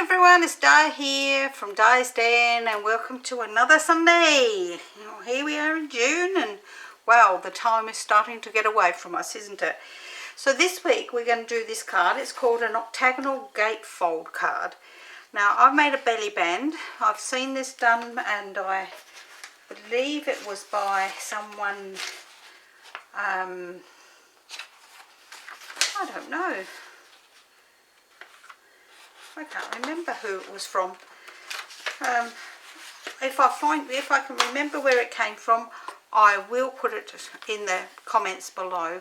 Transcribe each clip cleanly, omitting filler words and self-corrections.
Everyone, it's Di here from Di's Den and welcome to another Sunday. Here we are in June and wow, the time is starting to get away from us, isn't it? So this week we're going to do this card. It's called an octagonal gatefold card. Now I've made a belly band. I've seen this done and I believe it was by someone, I don't know. I can't remember who it was from. If I can remember where it came from, I will put it in the comments below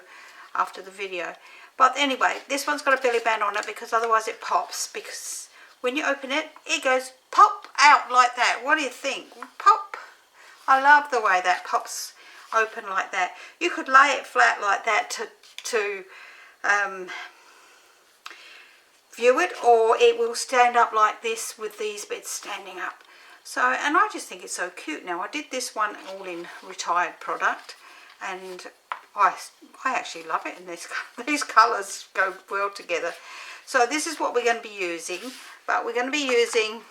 after the video. But anyway, this one's got a belly band on it because otherwise it pops. Because when you open it, it goes pop out like that. What do you think? Pop. I love the way that pops open like that. You could lay it flat like that to view it, or it will stand up like this with these bits standing up. So, and I just think it's so cute. Now I did this one all in retired product and I actually love it, and these colours go well together. So this is what we're going to be using, but we're going to be using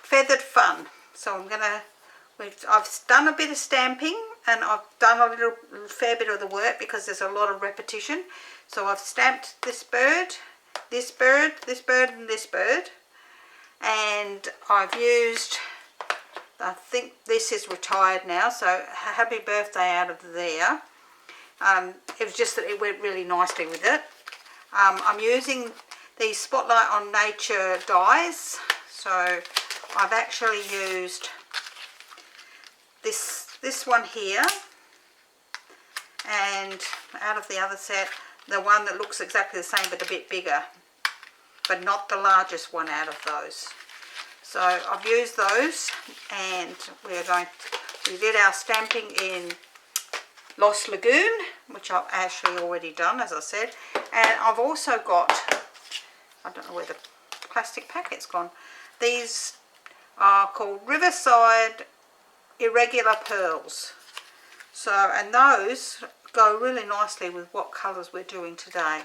Feathered Fun. So I've done a bit of stamping and I've done a fair bit of the work because there's a lot of repetition. So I've stamped this bird, this bird, this bird and this bird, and I've used, I think this is retired now, so happy birthday out of there. It was just that it went really nicely with it. I'm using these Spotlight on Nature dies, so I've actually used this one here, and out of the other set, the one that looks exactly the same but a bit bigger, but not the largest one out of those. So I've used those, and we did our stamping in Lost Lagoon, which I've actually already done, as I said. And I've also got, I don't know where the plastic packet's gone. These are called Riverside Irregular Pearls. So, and those go really nicely with what colours we're doing today.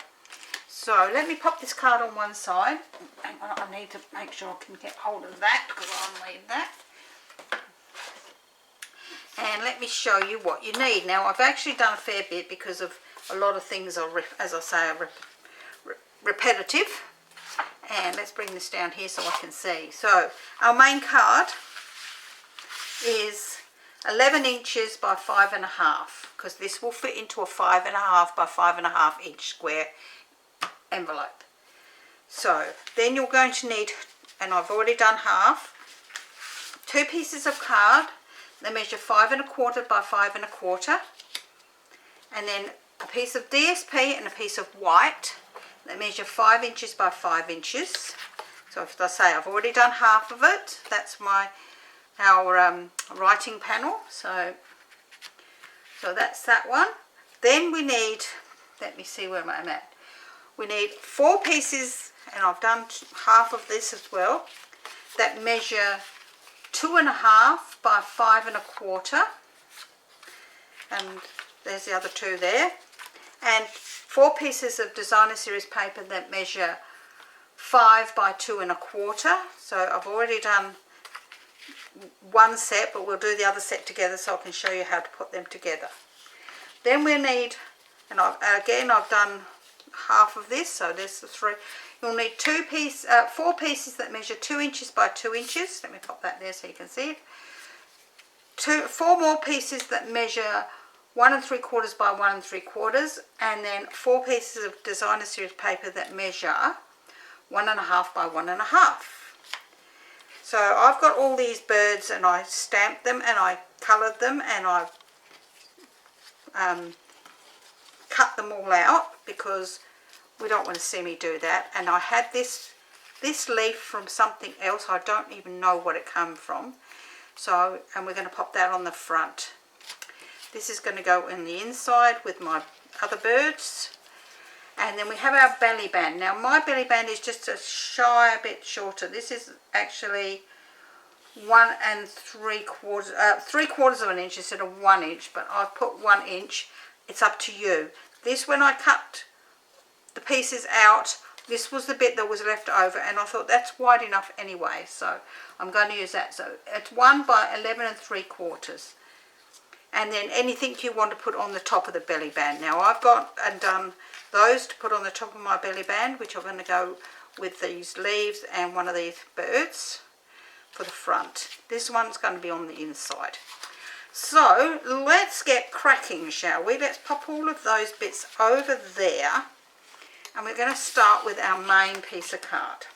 So let me pop this card on one side. Hang on, I need to make sure I can get hold of that because I'll need that. And let me show you what you need. Now I've actually done a fair bit because of a lot of things are, as I say, are repetitive. And let's bring this down here so I can see. So our main card is 11 inches by 5.5, because this will fit into a 5.5 by 5.5 inch square envelope. So then you're going to need, and I've already done half, 2 pieces of card. They measure 5.25 by 5.25, and then a piece of DSP and a piece of white that measure 5 inches by 5 inches. So if I say I've already done half of it, that's our writing panel. So that's that one. Then we need, let me see where I'm at. We need 4 pieces, and I've done half of this as well, that measure 2.5 by 5.25, and there's the other 2 there, and 4 pieces of designer series paper that measure 5 by 2.25. So I've already done one set, but we'll do the other set together so I can show you how to put them together. Then we need, and I've done half of this, so there's the 3. You'll need 4 pieces that measure 2 inches by 2 inches. Let me pop that there so you can see it. 4 more pieces that measure 1 3/4 by 1 3/4, and then 4 pieces of designer series paper that measure 1.5 by 1.5. So I've got all these birds, and I stamped them and I coloured them and I cut them all out because we don't want to see me do that. And I had this leaf from something else. I don't even know what it came from. So, and we're going to pop that on the front. This is going to go in the inside with my other birds. And then we have our belly band. Now my belly band is just a bit shorter. This is actually 1 3/4 of an inch instead of 1 inch, but I've put 1 inch. It's up to you. This, when I cut the pieces out, this was the bit that was left over, and I thought that's wide enough anyway, so I'm going to use that. So it's 1 by 11 3/4. And then anything you want to put on the top of the belly band. Now I've got and done those to put on the top of my belly band, which I'm going to go with these leaves and one of these birds for the front. This one's going to be on the inside. So let's get cracking, shall we? Let's pop all of those bits over there, and we're going to start with our main piece of card.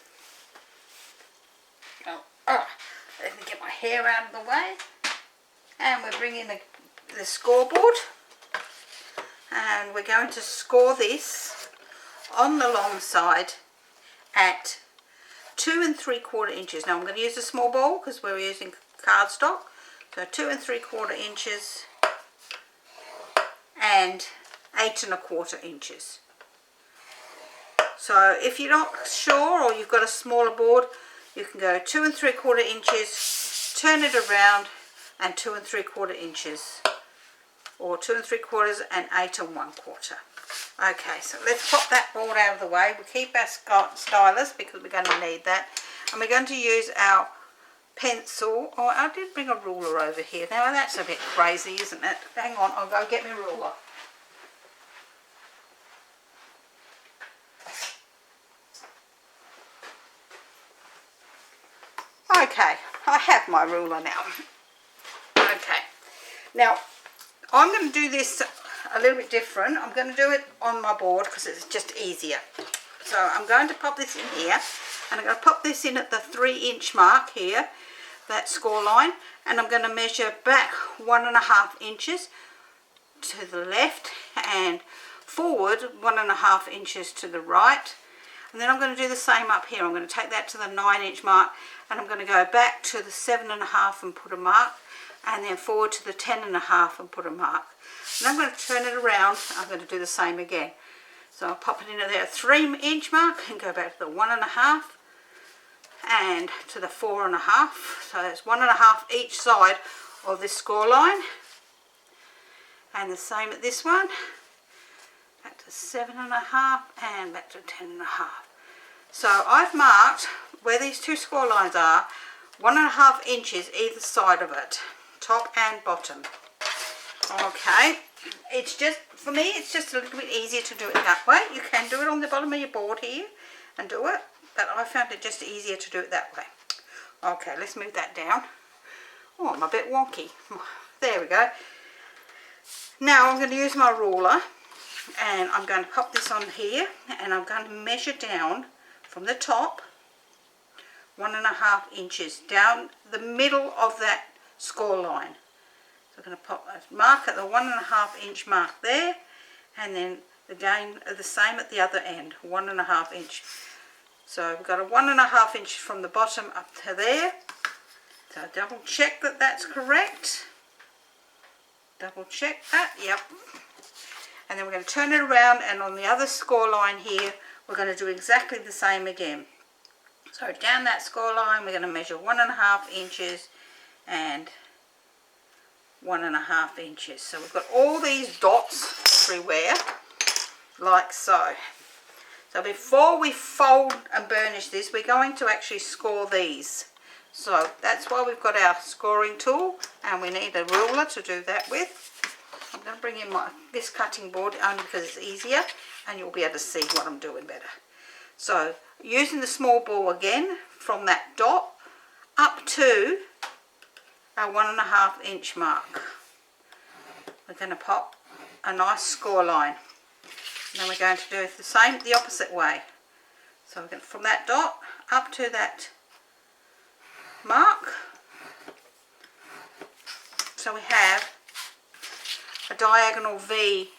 Let me get my hair out of the way, and we're bringing the scoreboard, and we're going to score this on the long side at 2 3/4 inches. Now I'm going to use a small ball because we're using cardstock, so 2 3/4 inches and 8 1/4 inches. So if you're not sure or you've got a smaller board, you can go 2 3/4 inches, turn it around, and 2 3/4 inches, or 2 3/4 and 8 1/4. Okay, so let's pop that board out of the way. We keep our stylus because we're going to need that, and we're going to use our pencil. Oh, I did bring a ruler over here. Now that's a bit crazy, isn't it? Hang on, I'll go get my ruler. Okay, I have my ruler now. Okay, now I'm going to do this a little bit different. I'm going to do it on my board because it's just easier. So I'm going to pop this in here, and I'm going to pop this in at the 3-inch mark here, that score line, and I'm going to measure back 1.5 inches to the left and forward 1.5 inches to the right. And then I'm going to do the same up here. I'm going to take that to the 9-inch mark, and I'm going to go back to the 7.5 and put a mark, and then forward to the 10.5 and put a mark. And I'm going to turn it around. I'm going to do the same again. So I'll pop it into there 3-inch mark and go back to the 1.5 and to the 4.5. So it's 1.5 each side of this score line. And the same at this one. Back to 7.5 and back to 10.5. So I've marked where these two score lines are, 1.5 inches either side of it, top and bottom. Okay, it's just, for me, it's just a little bit easier to do it that way. You can do it on the bottom of your board here and do it, but I found it just easier to do it that way. Okay, let's move that down. Oh, I'm a bit wonky. There we go. Now I'm going to use my ruler, and I'm going to pop this on here, and I'm going to measure down from the top 1.5 inches down the middle of that score line. So I'm going to pop a mark at the 1.5 inch mark there, and then again the same at the other end, 1.5 inch. So we've got a 1.5 inch from the bottom up to there. So double check that that's correct. Double check that, yep. And then we're going to turn it around, and on the other score line here we're going to do exactly the same again. So down that score line we're going to measure 1.5 inches and 1.5 inches. So we've got all these dots everywhere, like so. So before we fold and burnish this, we're going to actually score these. So that's why we've got our scoring tool, and we need a ruler to do that with. I'm going to bring in this cutting board only because it's easier, and you'll be able to see what I'm doing better. So using the small ball again from that dot up to our 1.5 inch mark. We're going to pop a nice score line. And then we're going to do the same the opposite way. So we're going to, from that dot up to that mark. So we have a diagonal V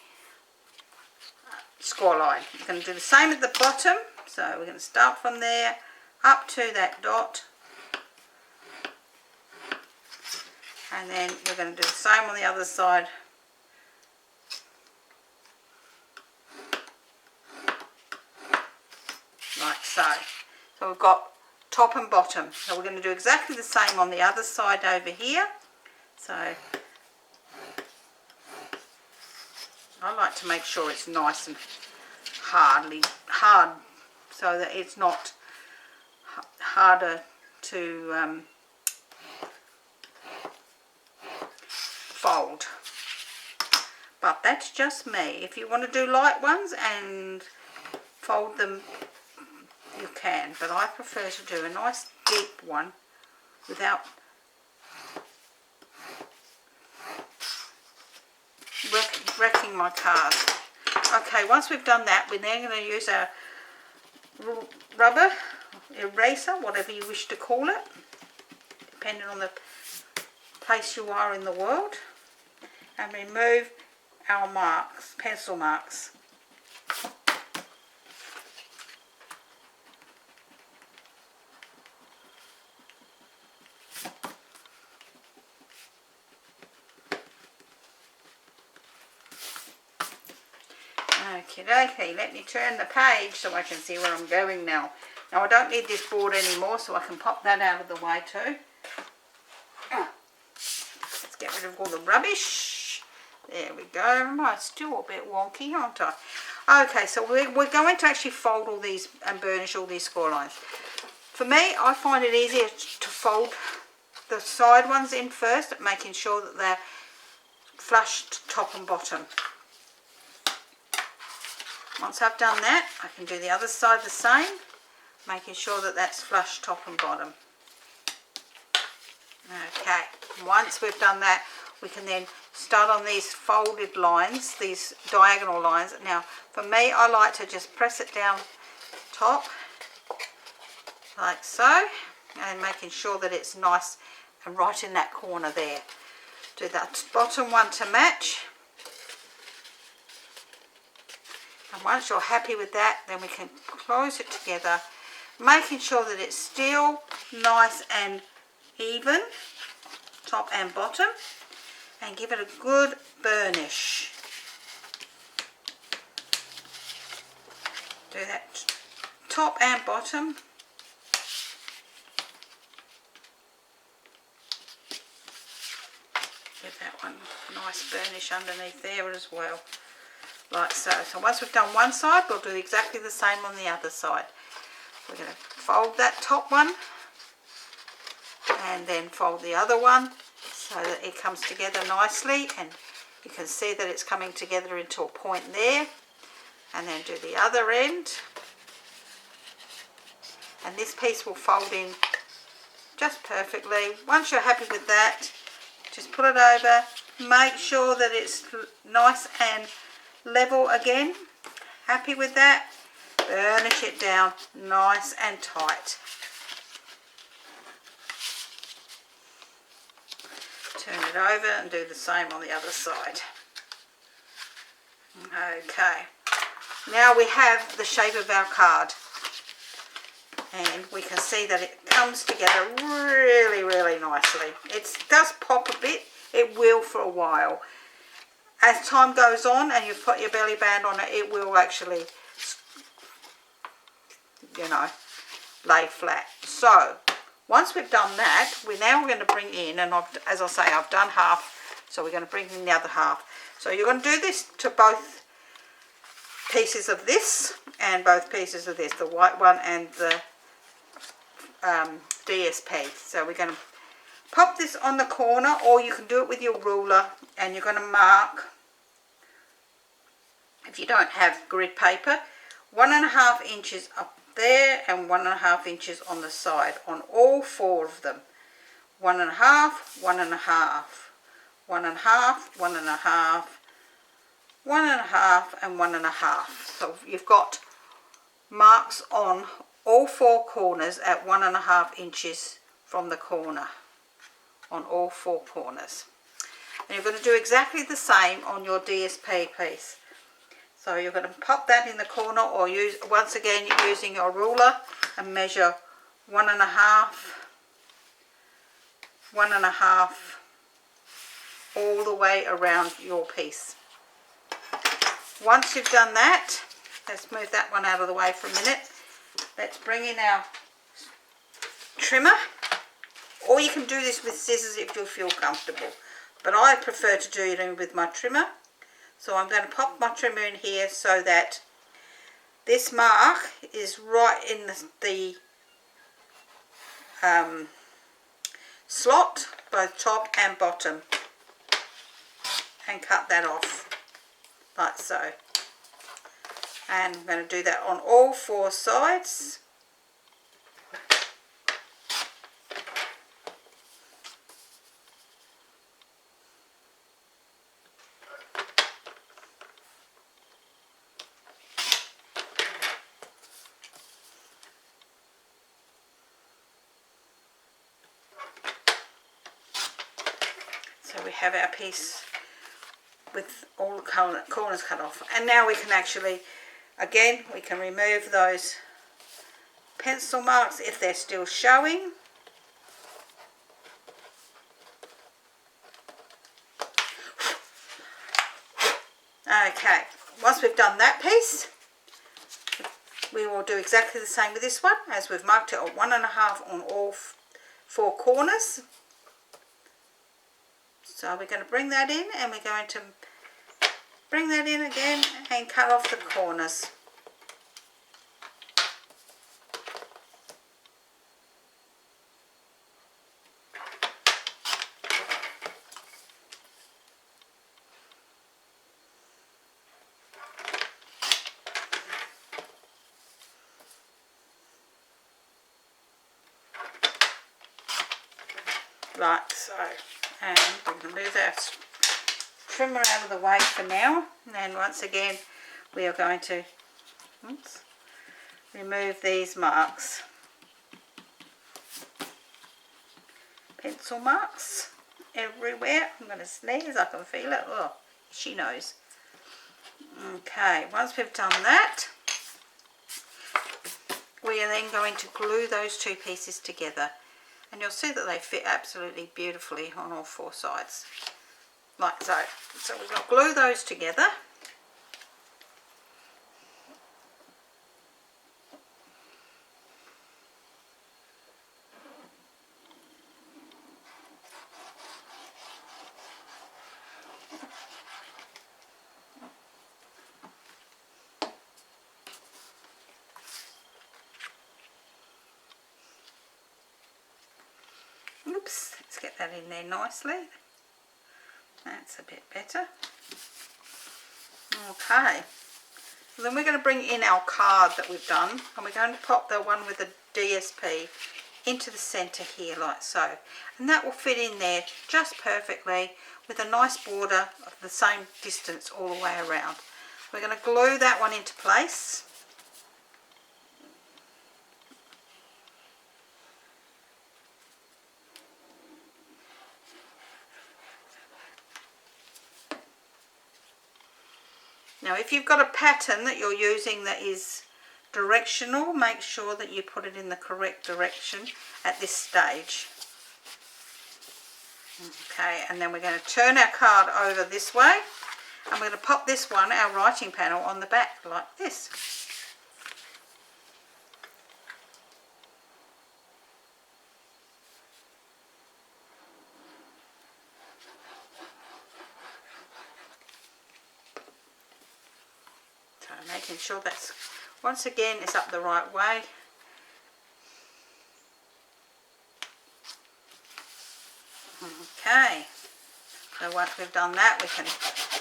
score line. We're going to do the same at the bottom. So we're going to start from there up to that dot, and then we're going to do the same on the other side. Like so. So we've got top and bottom. So we're going to do exactly the same on the other side over here. So I like to make sure it's nice and hard so that it's not harder to fold. But that's just me. If you want to do light ones and fold them, you can, but I prefer to do a nice deep one without wrecking my card. Okay, once we've done that, we're then going to use our rubber eraser, whatever you wish to call it, depending on the place you are in the world, and remove our marks, pencil marks. Okay, let me turn the page so I can see where I'm going now. Now I don't need this board anymore, so I can pop that out of the way too. Let's get rid of all the rubbish. There we go. I'm still a bit wonky, aren't I? Okay, so we're going to actually fold all these and burnish all these score lines. For me, I find it easier to fold the side ones in first, making sure that they're flushed top and bottom. Once I've done that, I can do the other side the same, making sure that that's flush top and bottom. Okay, once we've done that, we can then start on these folded lines, these diagonal lines. Now, for me, I like to just press it down top, like so, and making sure that it's nice and right in that corner there. Do that bottom one to match. And once you're happy with that, then we can close it together, making sure that it's still nice and even, top and bottom, and give it a good burnish. Do that top and bottom. Give that one a nice burnish underneath there as well. Like so. So once we've done one side, we'll do exactly the same on the other side. We're going to fold that top one and then fold the other one so that it comes together nicely, and you can see that it's coming together into a point there, and then do the other end, and this piece will fold in just perfectly. Once you're happy with that, just put it over, make sure that it's nice and level again. Happy with that, burnish it down nice and tight. Turn it over and do the same on the other side. Okay, now we have the shape of our card, and we can see that it comes together really nicely. It does pop a bit, it will for a while. As time goes on and you've put your belly band on it, it will actually, you know, lay flat. So once we've done that, we're now going to bring in, and as I say, I've done half, so we're going to bring in the other half. So you're going to do this to both pieces of this and both pieces of this, the white one and the DSP. So we're going to pop this on the corner, or you can do it with your ruler, and you're going to mark, if you don't have grid paper, 1.5 inches up there and 1.5 inches on the side on all four of them. 1.5, 1.5, 1.5, 1.5, 1.5 and 1.5. So you've got marks on all four corners at 1.5 inches from the corner, on all four corners. And you're going to do exactly the same on your DSP piece. So you're going to pop that in the corner, or use, once again, using your ruler, and measure 1.5, 1.5 all the way around your piece. Once you've done that, let's move that one out of the way for a minute. Let's bring in our trimmer, or you can do this with scissors if you feel comfortable, but I prefer to do it with my trimmer. So I'm going to pop my trimmer in here so that this mark is right in the slot, both top and bottom, and cut that off like so. And I'm going to do that on all 4 sides. So we have our piece with all the corners cut off, and now we can actually, again, we can remove those pencil marks if they're still showing. Okay, once we've done that piece, we will do exactly the same with this one, as we've marked it at 1.5 on all 4 corners. So we're going to bring that in, and we're going to bring that in again and cut off the corners. Like so. And we're going to move our trimmer out of the way for now, and once again we are going to remove these marks, pencil marks everywhere. I'm going to sneeze, I can feel it. Oh, she knows. Okay, once we've done that, we are then going to glue those 2 pieces together. And you'll see that they fit absolutely beautifully on all 4 sides, like so. So we're going to glue those together. Oops, let's get that in there nicely. That's a bit better. Okay, then we're going to bring in our card that we've done, and we're going to pop the one with the DSP into the centre here like so, and that will fit in there just perfectly with a nice border of the same distance all the way around. We're going to glue that one into place. Now if you've got a pattern that you're using that is directional, make sure that you put it in the correct direction at this stage. Okay, and then we're going to turn our card over this way, and we're going to pop this one, our writing panel, on the back like this. So making sure that's, once again, it's up the right way. Okay, so once we've done that, we can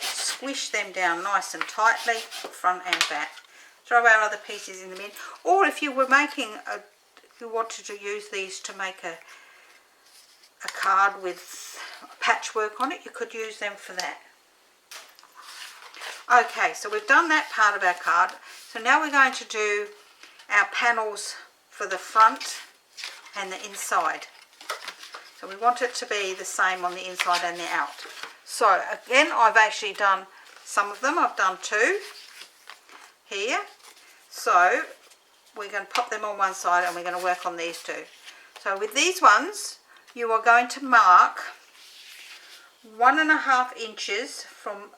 squish them down nice and tightly, front and back. Throw our other pieces in the bin, or if you were making a, if you wanted to use these to make a card with patchwork on it, you could use them for that. Okay, so we've done that part of our card. So now we're going to do our panels for the front and the inside. So we want it to be the same on the inside and the out. So again, I've actually done some of them. I've done 2 here. So we're going to pop them on one side, and we're going to work on these 2. So with these ones, you are going to mark 1.5 inches from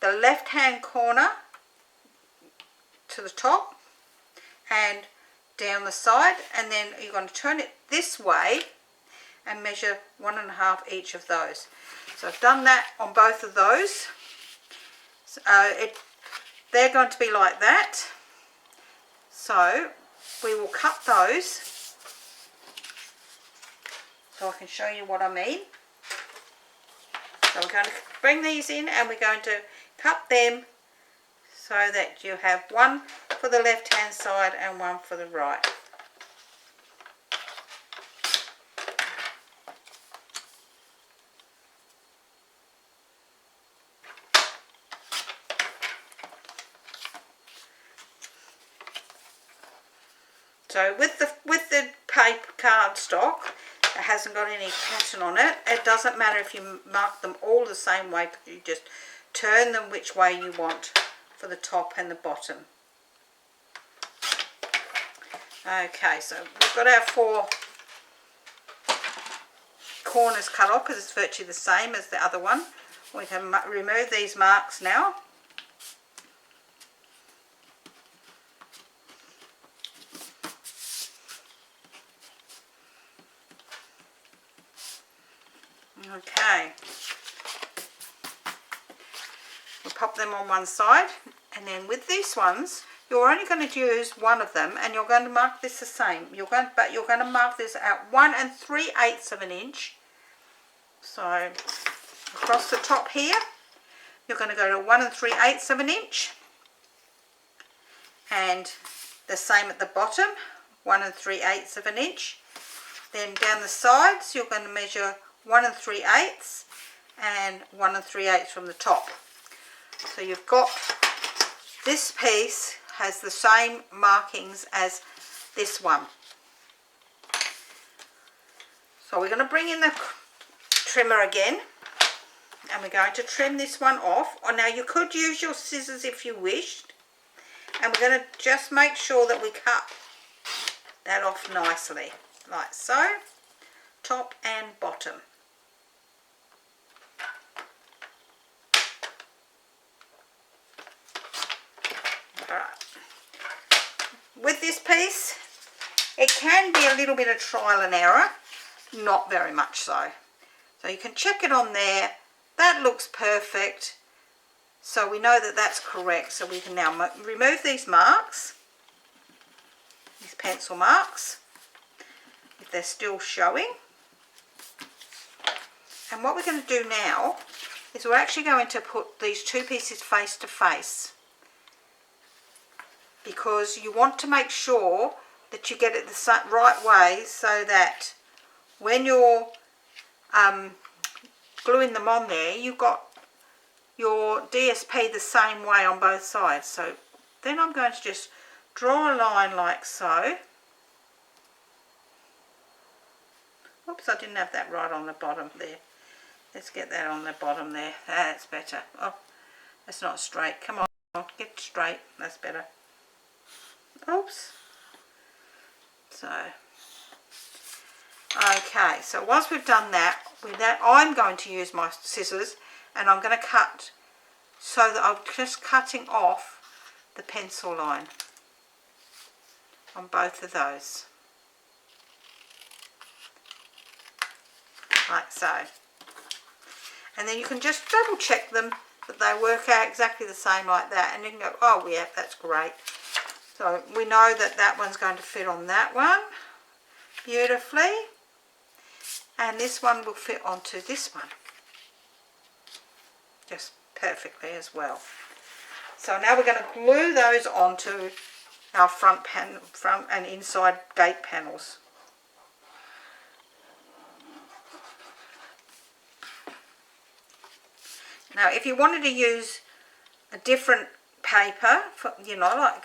the left hand corner to the top and down the side, and then you're going to turn it this way and measure 1.5 each of those. So I've done that on both of those. So they're going to be like that, So we will cut those, so I can show you what I mean. So we're going to bring these in and we're going to cut them so that you have one for the left hand side and one for the right. So with the paper cardstock, it hasn't got any pattern on it. It doesn't matter if you mark them all the same way, you just turn them which way you want for the top and the bottom. Okay, so we've got our 4 corners cut off because it's virtually the same as the other one. We can remove these marks now. Okay, we'll pop them on one side, and then with these ones you're only going to use one of them, and you're going to mark this the same. But you're going to mark this at 1 3/8 of an inch. So across the top here, you're going to go to 1 3/8 of an inch, and the same at the bottom, 1 3/8 of an inch. Then down the sides, you're going to measure 1 3/8 and 1 3/8 from the top. So you've got, this piece has the same markings as this one. So we're going to bring in the trimmer again, and we're going to trim this one off. Or now you could use your scissors if you wished, and we're going to just make sure that we cut that off nicely, like so, top and bottom. With this piece, it can be a little bit of trial and error, not very much so. So you can check it on there, that looks perfect, so we know that that's correct. So we can now remove these marks, these pencil marks, if they're still showing. And what we're going to do now is we're actually going to put these 2 pieces face to face, because you want to make sure that you get it the right way, so that when you're gluing them on there, you've got your DSP the same way on both sides. So then I'm going to just draw a line like so. Oops, I didn't have that right on the bottom there. Let's get that on the bottom there. That's better. Oh, that's not straight. Come on, get straight. That's better. Oops. So, okay, so once we've done that, with that I'm going to use my scissors, and I'm going to cut so that I'm just cutting off the pencil line on both of those, like so. And then you can just double check them that they work out exactly the same like that, and you can go, oh yeah, that's great. So we know that that one's going to fit on that one beautifully, and this one will fit onto this one just perfectly as well. So now we're going to glue those onto our front and inside gate panels. Now if you wanted to use a different paper, for, you know, like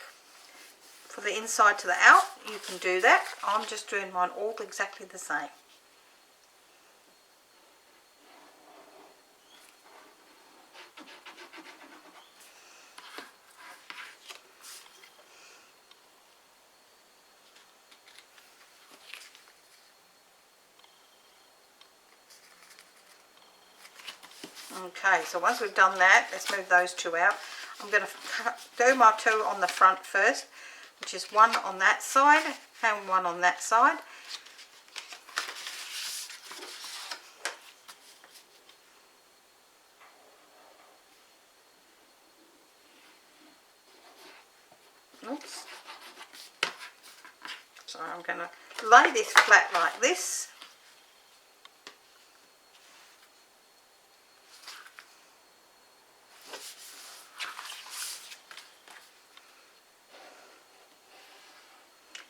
for the inside to the out, you can do that. I'm just doing mine all exactly the same. Okay, so once we've done that, let's move those 2 out. I'm going to do my 2 on the front first, which is 1 on that side and 1 on that side. Oops. going to lay this flat like this.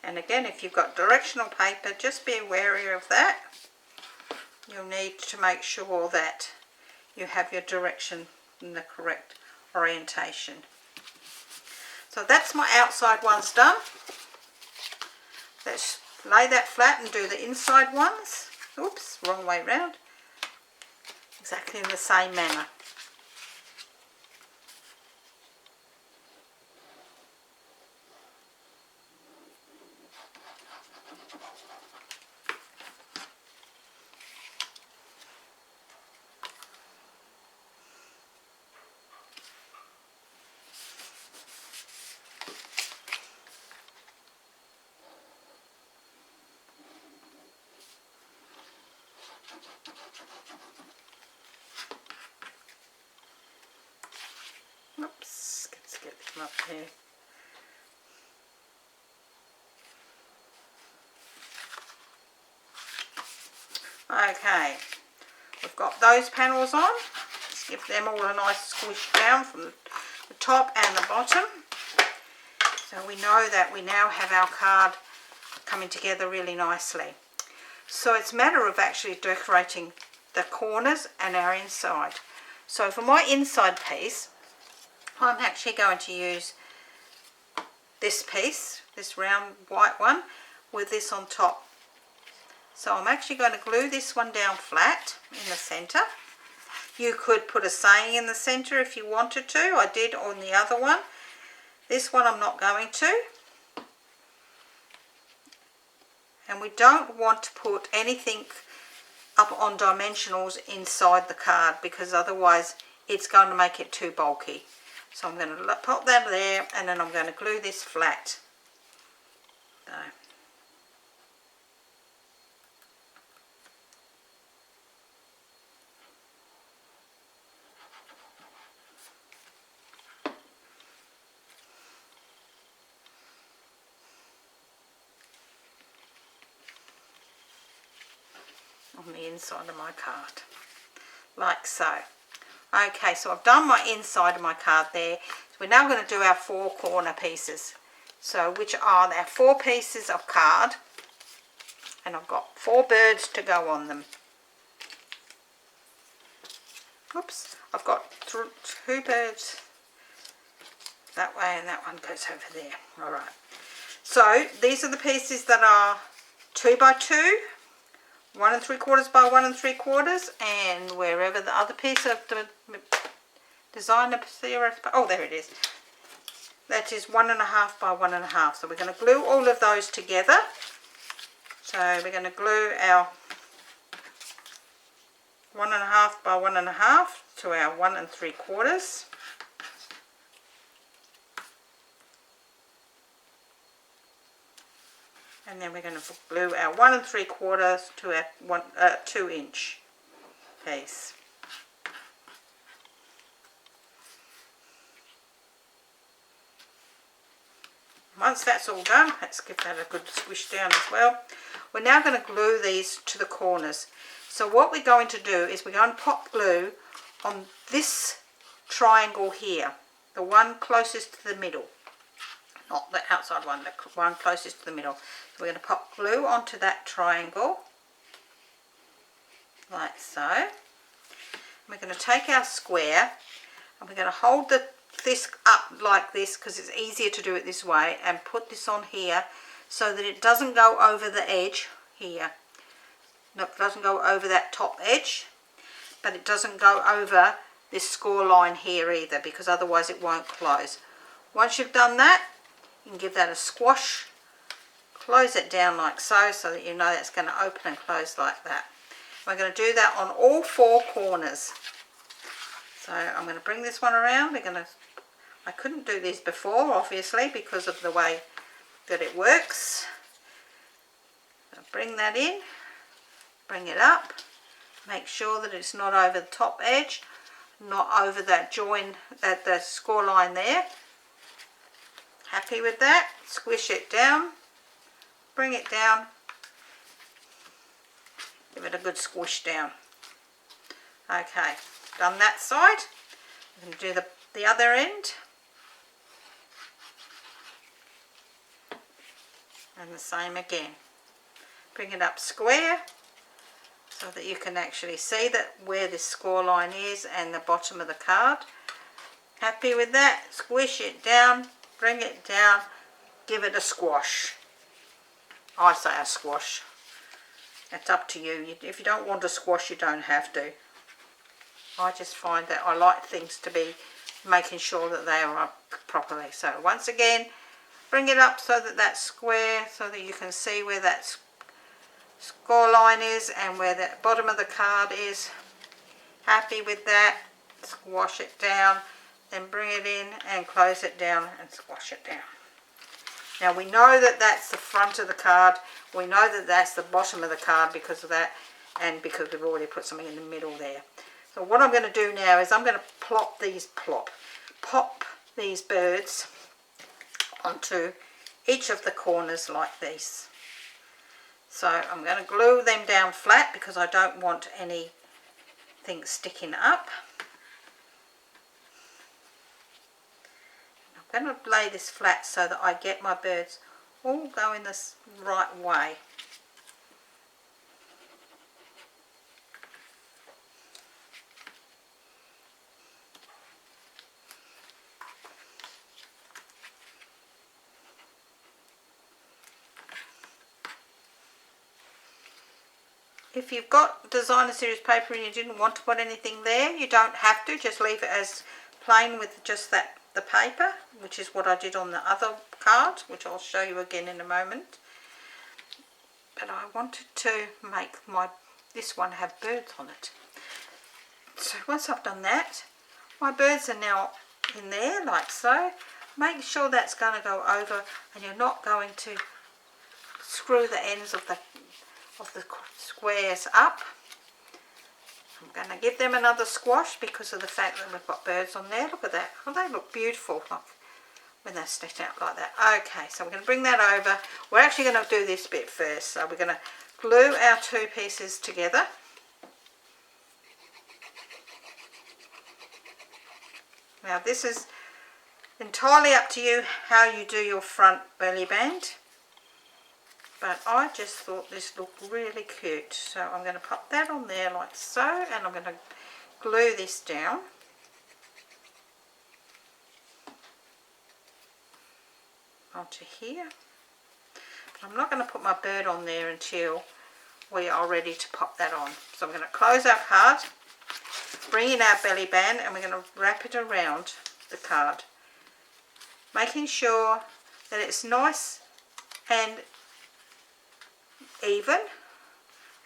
And again, if you've got directional paper, just be wary of that. You'll need to make sure that you have your direction in the correct orientation. So that's my outside ones done. Let's lay that flat and do the inside ones. Oops, wrong way round. Exactly in the same manner. Oops, let's get them up there. Okay, we've got those panels on. Let's give them all a nice squish down from the top and the bottom. So we know that we now have our card coming together really nicely. So it's a matter of actually decorating the corners and our inside. So for my inside piece, I'm actually going to use this piece, this round white one, with this on top. So I'm actually going to glue this one down flat in the centre. You could put a saying in the centre if you wanted to. I did on the other one. This one I'm not going to. And we don't want to put anything up on dimensionals inside the card, because otherwise it's going to make it too bulky. So I'm going to pop that there, and then I'm going to glue this flat. So. On the inside of my card, like so. Okay, so I've done my inside of my card there. So we're now going to do our 4 corner pieces. So which are our 4 pieces of card, and I've got 4 birds to go on them. Oops, I've got 2 birds that way, and that one goes over there. All right. So these are the pieces that are 2 by 2. 1 3/4 by 1 3/4, and wherever the other piece of the designer series, oh, there it is. That is 1 1/2 by 1 1/2. So we're going to glue all of those together. So we're going to glue our 1 1/2 by 1 1/2 to our 1 3/4. And then we're going to glue our 1 3/4 to our 2 inch piece. Once that's all done, let's give that a good squish down as well. We're now going to glue these to the corners. So what we're going to do is we're going to pop glue on this triangle here, the one closest to the middle. Not the outside one, the one closest to the middle. So we're going to pop glue onto that triangle, like so. And we're going to take our square, and we're going to hold this up like this, because it's easier to do it this way, and put this on here so that it doesn't go over the edge here. No, it doesn't go over that top edge, but it doesn't go over this score line here either, because otherwise it won't close. Once you've done that, you can give that a squash, close it down like so, so that you know it's going to open and close like that. We're going to do that on all 4 corners. So I'm going to bring this one around. I couldn't do this before, obviously, because of the way that it works. So bring that in, bring it up, make sure that it's not over the top edge, not over that join at the score line there. Happy with that? Squish it down bring it down, give it a good squish down. Okay, done that side. I'm going to do the other end. And the same again. Bring it up square so that you can actually see that where this score line is and the bottom of the card. Happy with that? Squish it down, bring it down, give it a squash. I say a squash. It's up to you. If you don't want a squash, you don't have to. I just find that I like things to be making sure that they are up properly. So once again, bring it up so that that's square, so that you can see where that score line is and where the bottom of the card is. Happy with that? Squash it down, then bring it in and close it down and squash it down. Now we know that that's the front of the card. We know that that's the bottom of the card because of that, and because we've already put something in the middle there. So what I'm going to do now is I'm going to pop these birds onto each of the corners like this. So I'm going to glue them down flat because I don't want anything sticking up. I'm going to lay this flat so that I get my birds all going the right way. If you've got designer series paper and you didn't want to put anything there, you don't have to. Just leave it as plain with just the paper, which is what I did on the other card, which I'll show you again in a moment. But I wanted to make this one have birds on it. So once I've done that, my birds are now in there like so. Make sure that's going to go over and you're not going to screw the ends of the squares up. I'm going to give them another squash because of the fact that we've got birds on there. Look at that. Oh, they look beautiful when they're stretched out like that. Okay, so we're going to bring that over. We're actually going to do this bit first. So we're going to glue our two pieces together. Now this is entirely up to you how you do your front belly band. But I just thought this looked really cute. So I'm going to pop that on there like so. And I'm going to glue this down. Onto here. But I'm not going to put my bird on there until we are ready to pop that on. So I'm going to close our card. Bring in our belly band. And we're going to wrap it around the card. Making sure that it's nice and even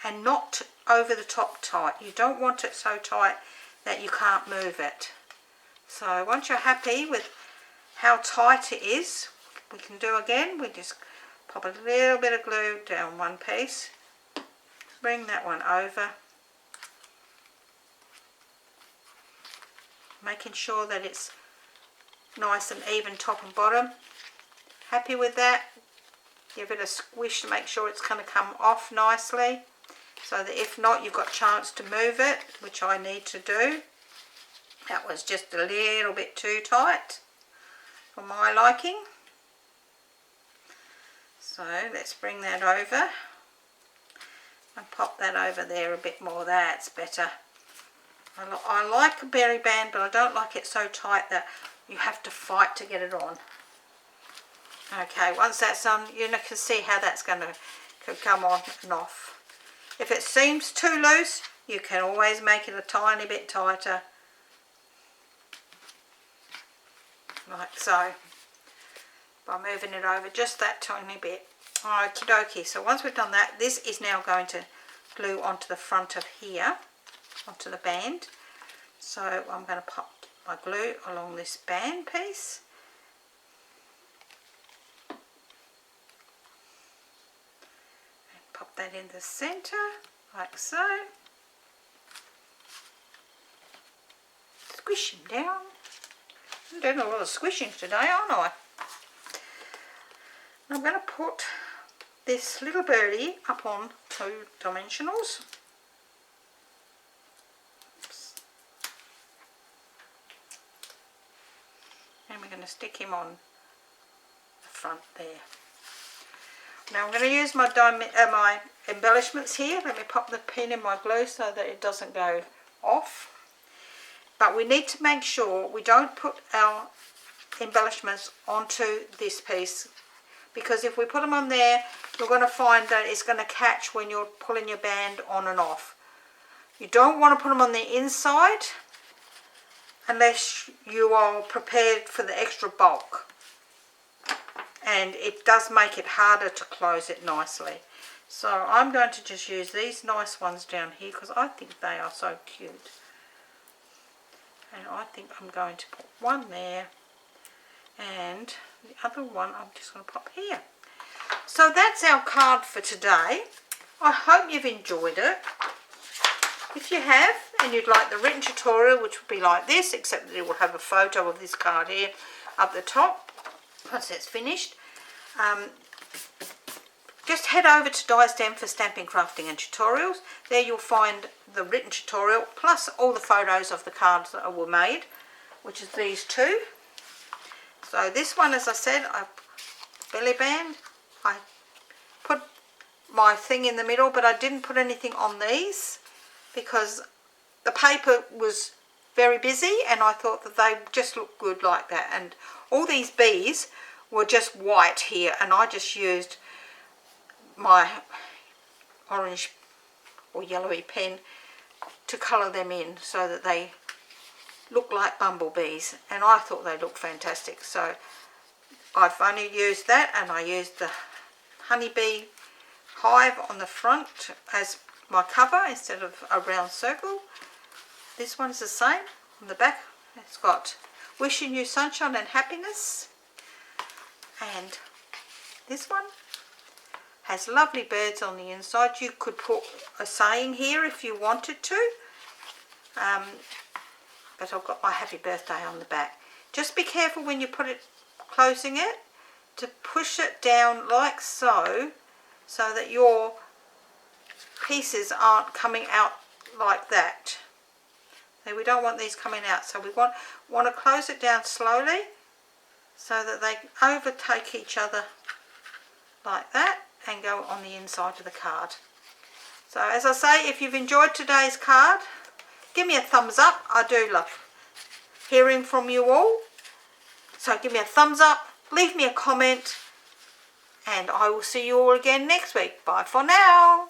and not over the top tight. You don't want it so tight that you can't move it. So once you're happy with how tight it is, we can do again. We just pop a little bit of glue down one piece, bring that one over, making sure that it's nice and even top and bottom. Happy with that? Give it a squish to make sure it's going to come off nicely, so that if not, you've got a chance to move it, which I need to do. That was just a little bit too tight for my liking. So let's bring that over and pop that over there a bit more. That's better. I like a belly band, but I don't like it so tight that you have to fight to get it on. Okay, once that's done, you can see how that's going to come on and off. If it seems too loose, you can always make it a tiny bit tighter. Like so. By moving it over just that tiny bit. Okie dokie. So once we've done that, this is now going to glue onto the front of here, onto the band. So I'm going to pop my glue along this band piece. Pop that in the centre, like so. Squish them down. I'm doing a lot of squishing today, aren't I? I'm going to put this little birdie up on 2 dimensionals. Oops. And we're going to stick him on the front there. Now I'm going to use my my embellishments here. Let me pop the pin in my glue so that it doesn't go off. But we need to make sure we don't put our embellishments onto this piece, because if we put them on there, you're going to find that it's going to catch when you're pulling your band on and off. You don't want to put them on the inside unless you are prepared for the extra bulk. And it does make it harder to close it nicely. So I'm going to just use these nice ones down here because I think they are so cute. And I think I'm going to put one there, and the other one I'm just going to pop here. So that's our card for today. I hope you've enjoyed it. If you have, and you'd like the written tutorial, which would be like this, except that it will have a photo of this card here up the top once it's finished, just head over to Die-Stamp for stamping, crafting and tutorials. There you'll find the written tutorial plus all the photos of the cards that were made, which is these 2. So this one, as I said, I belly band, I put my thing in the middle, but I didn't put anything on these because the paper was very busy and I thought that they just looked good like that. And all these bees were just white here, and I just used my orange or yellowy pen to colour them in so that they look like bumblebees, and I thought they looked fantastic. So I've only used that, and I used the honeybee hive on the front as my cover instead of a round circle. This one's the same on the back. It's got wishing you sunshine and happiness, and this one has lovely birds on the inside. You could put a saying here if you wanted to, but I've got my happy birthday on the back. Just be careful when you put it, closing it, to push it down like so, so that your pieces aren't coming out like that. So we don't want these coming out, so we want to close it down slowly so that they overtake each other like that and go on the inside of the card. So as I say, if you've enjoyed today's card, give me a thumbs up. I do love hearing from you all. So give me a thumbs up, leave me a comment, and I will see you all again next week. Bye for now.